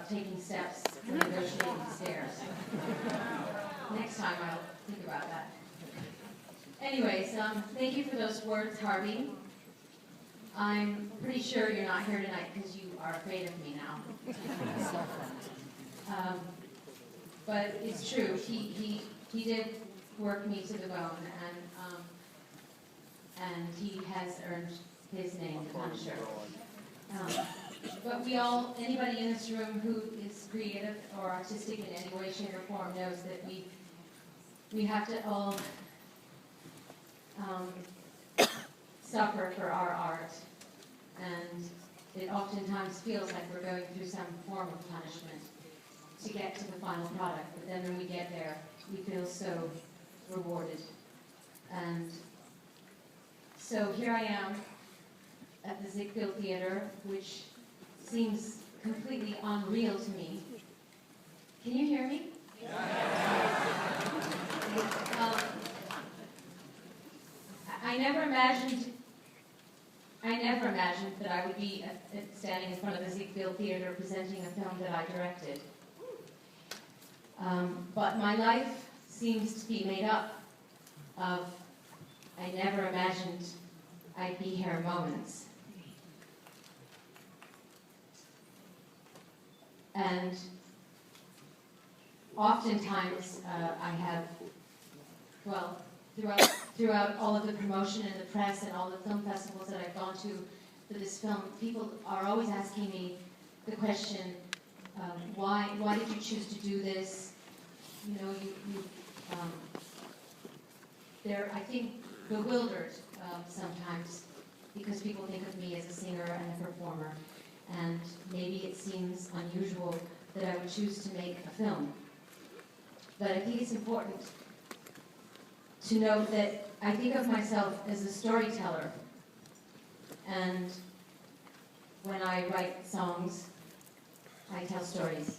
about taking steps and negotiating stairs. Next time I'll think about that. Anyways, thank you for those words, Harvey. I'm pretty sure you're not here tonight because you are afraid of me now. But it's true. He did work me to the bone, and he has earned his name, the Punisher. But we all, anybody in this room who is creative or artistic in any way, shape, or form knows that we have to all suffer for our art, and it oftentimes feels like we're going through some form of punishment to get to the final product, but then when we get there, we feel so rewarded. And so here I am at the Ziegfeld Theater, which seems completely unreal to me. Can you hear me? I never imagined that I would be standing in front of the Ziegfeld Theater presenting a film that I directed. But my life seems to be made up of I never imagined I'd be here moments. And oftentimes I have, well, throughout all of the promotion and the press and all the film festivals that I've gone to for this film, people are always asking me the question, why did you choose to do this? You know, they're, I think, bewildered sometimes because people think of me as a singer and a performer, and maybe it seems unusual that I would choose to make a film. But I think it's important to note that I think of myself as a storyteller, and when I write songs, I tell stories.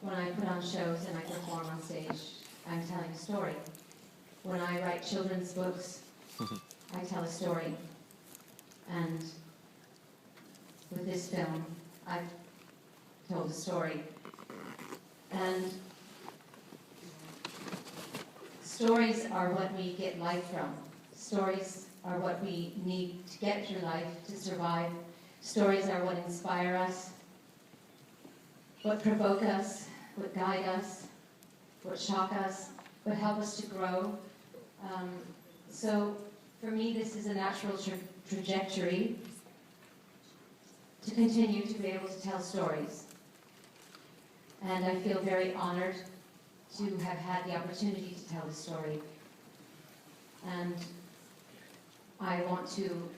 When I put on shows and I perform on stage, I'm telling a story. When I write children's books, I tell a story. And with this film, I've told a story. And stories are what we get life from. Stories are what we need to get through life, to survive. Stories are what inspire us, what provoke us, what guide us, what shock us, what help us to grow. So for me, this is a natural trajectory to continue to be able to tell stories. And I feel very honored to have had the opportunity to tell this story. And I want to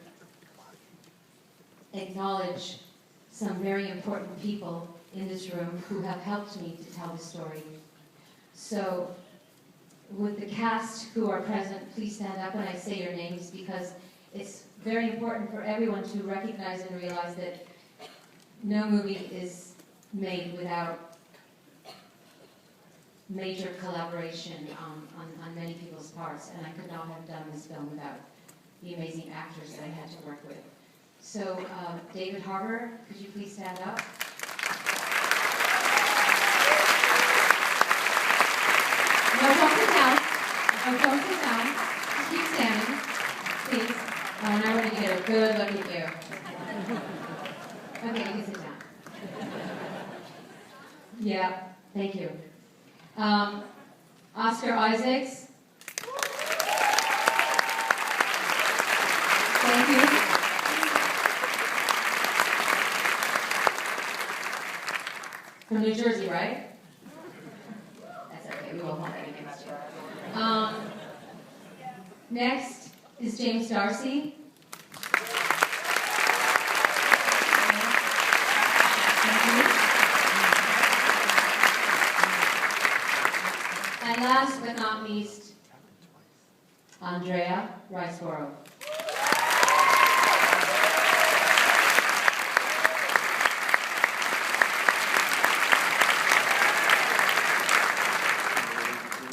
acknowledge some very important people in this room who have helped me to tell this story. So, would the cast who are present please stand up when I say your names, because it's very important for everyone to recognize and realize that no movie is made without major collaboration on many people's parts, and I could not have done this film without the amazing actors that I had to work with. So, David Harbour, could you please stand up? No, don't sit down. Oh, don't sit down. Just keep standing, please. Oh, now we're going to get a good look at you. Okay, you can sit down. Yeah, thank you. Oscar Isaacs. Thank you. From New Jersey, right? That's okay, we won't hold that against you. Next is James Darcy. And last but not least, Andrea Riceborough.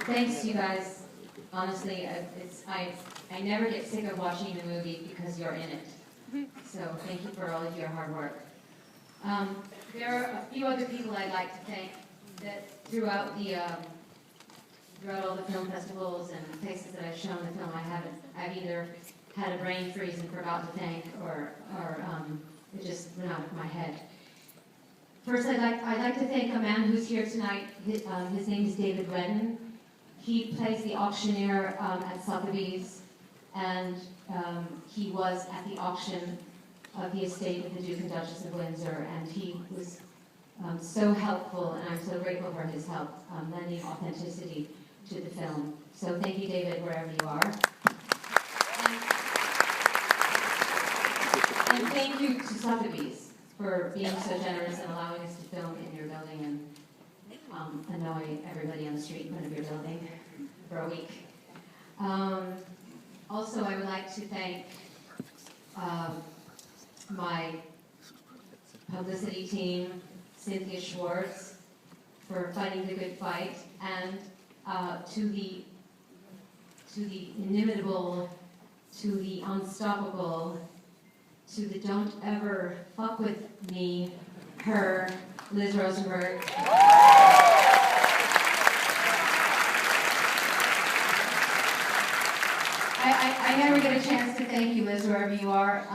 Thanks, you guys. Honestly, I never get sick of watching the movie because you're in it. So thank you for all of your hard work. There are a few other people I'd like to thank that throughout all the film festivals and places that I've shown the film, I've either had a brain freeze and forgot to thank, or it just went out of my head. First, I'd like to thank a man who's here tonight. His name is David Redden. He plays the auctioneer at Sotheby's, and he was at the auction of the estate of the Duke and Duchess of Windsor, and he was so helpful, and I'm so grateful for his help, lending authenticity to the film. So thank you, David, wherever you are. And thank you to Sotheby's for being so generous and allowing us to film in your building and annoy everybody on the street in front of your building for a week. Also, I would like to thank my publicity team, Cynthia Schwartz, for fighting the good fight, and to the inimitable, to the unstoppable, to the don't ever fuck with me, her, Liz Rosenberg. I never get a chance to thank you, Liz, wherever you are.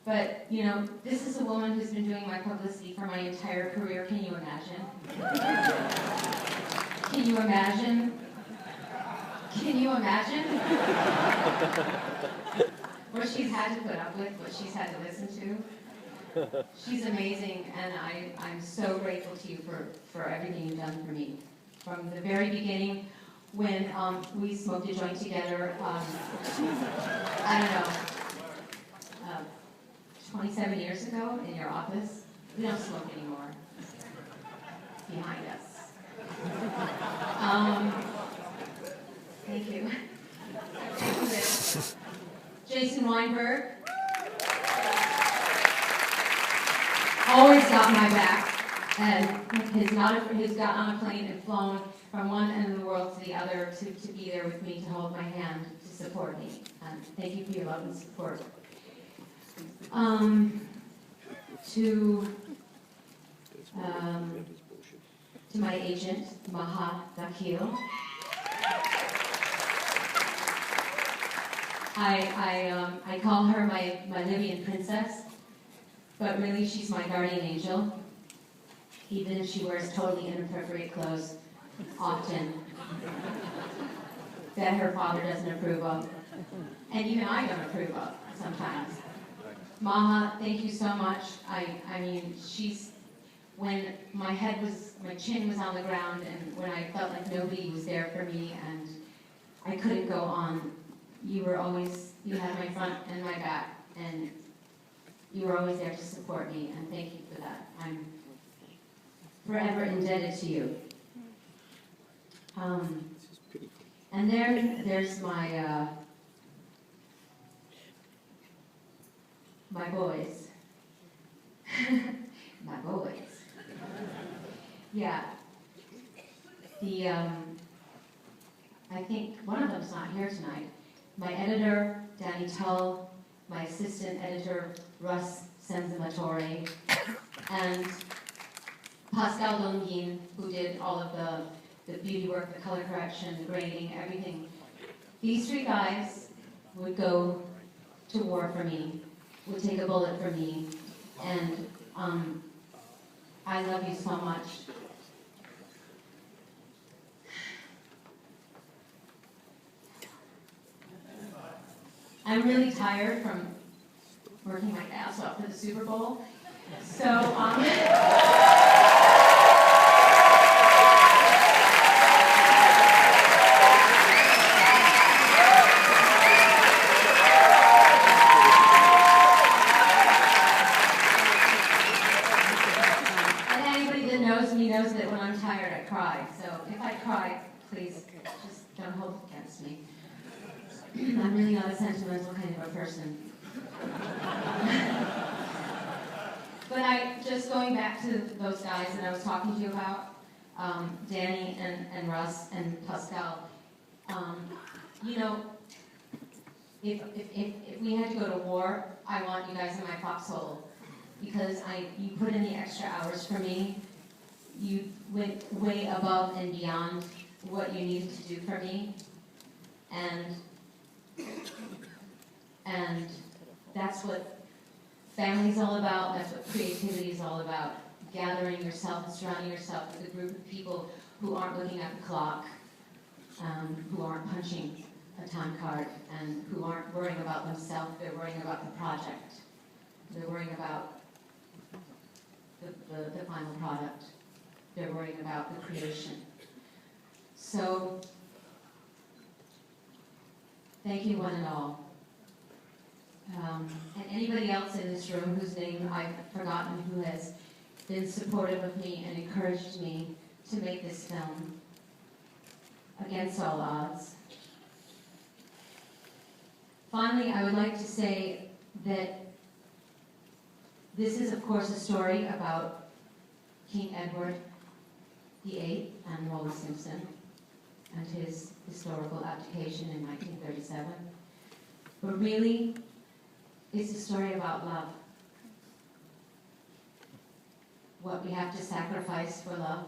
But, you know, this is a woman who's been doing my publicity for my entire career. Can you imagine? Can you imagine? Can you imagine? What she's had to put up with, what she's had to listen to. She's amazing, and I'm so grateful to you for everything you've done for me. From the very beginning, when we smoked a joint together, I don't know, 27 years ago in your office. We don't smoke anymore. It's behind us. Thank you. Thank you, Liz. Jason Weinberg. Always got my back, and has got on a plane and flown from one end of the world to the other to be there with me, to hold my hand, to support me. And thank you for your love and support. To my agent, Maha Dakil. I call her my Libyan princess, but really she's my guardian angel, even if she wears totally inappropriate clothes, often, that her father doesn't approve of, and even I don't approve of sometimes. Maha, thank you so much. I mean, when my chin was on the ground, and when I felt like nobody was there for me and I couldn't go on, you had my front and my back, and you were always there to support me, and thank you for that. I'm forever indebted to you. And there's my boys. My boys. Yeah. I think one of them's not here tonight. My editor, Danny Tull, my assistant editor, Russ Senzamatore, and Pascal Longin, who did all of the beauty work, the color correction, the grading, everything. These three guys would go to war for me, would take a bullet for me, and I love you so much. I'm really tired from working my ass off for the Super Bowl, so knows that when I'm tired, I cry. So if I cry, please just don't hold it against me. I'm really not a sentimental kind of a person. But just going back to those guys that I was talking to you about, Danny and Russ and Pascal, you know, if we had to go to war, I want you guys in my foxhole. because you put in the extra hours for me. You went way above and beyond what you needed to do for me. And that's what family's all about, that's what creativity is all about. Gathering yourself and surrounding yourself with a group of people who aren't looking at the clock, who aren't punching a time card, and who aren't worrying about themselves, they're worrying about the project. They're worrying about the final product. They're worrying about the creation. So, thank you one and all. And anybody else in this room whose name I've forgotten, who has been supportive of me and encouraged me to make this film against all odds. Finally, I would like to say that this is, of course, a story about King Edward VIII and Wallis Simpson and his historical abdication in 1937. But really, it's a story about love. What we have to sacrifice for love,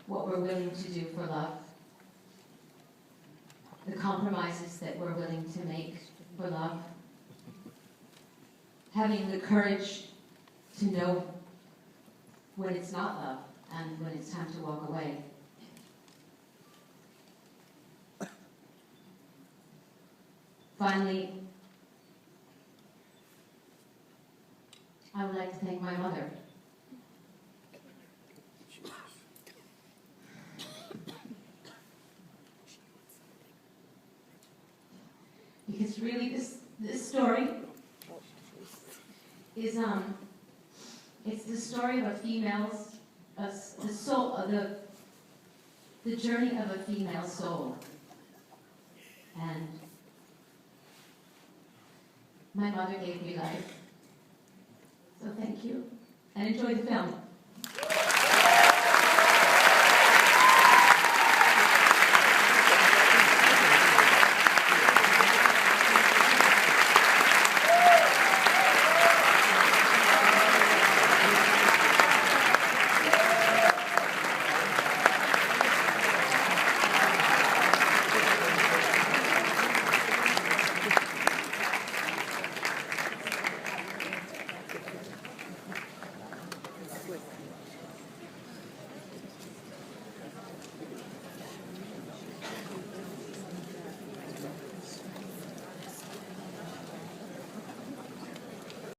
what we're willing to do for love, the compromises that we're willing to make for love, having the courage to know when it's not love and when it's time to walk away. Finally, I would like to thank my mother. Because really this story is it's the story of a female's the soul of the journey of a female soul. And my mother gave me life. So thank you, and enjoy the film.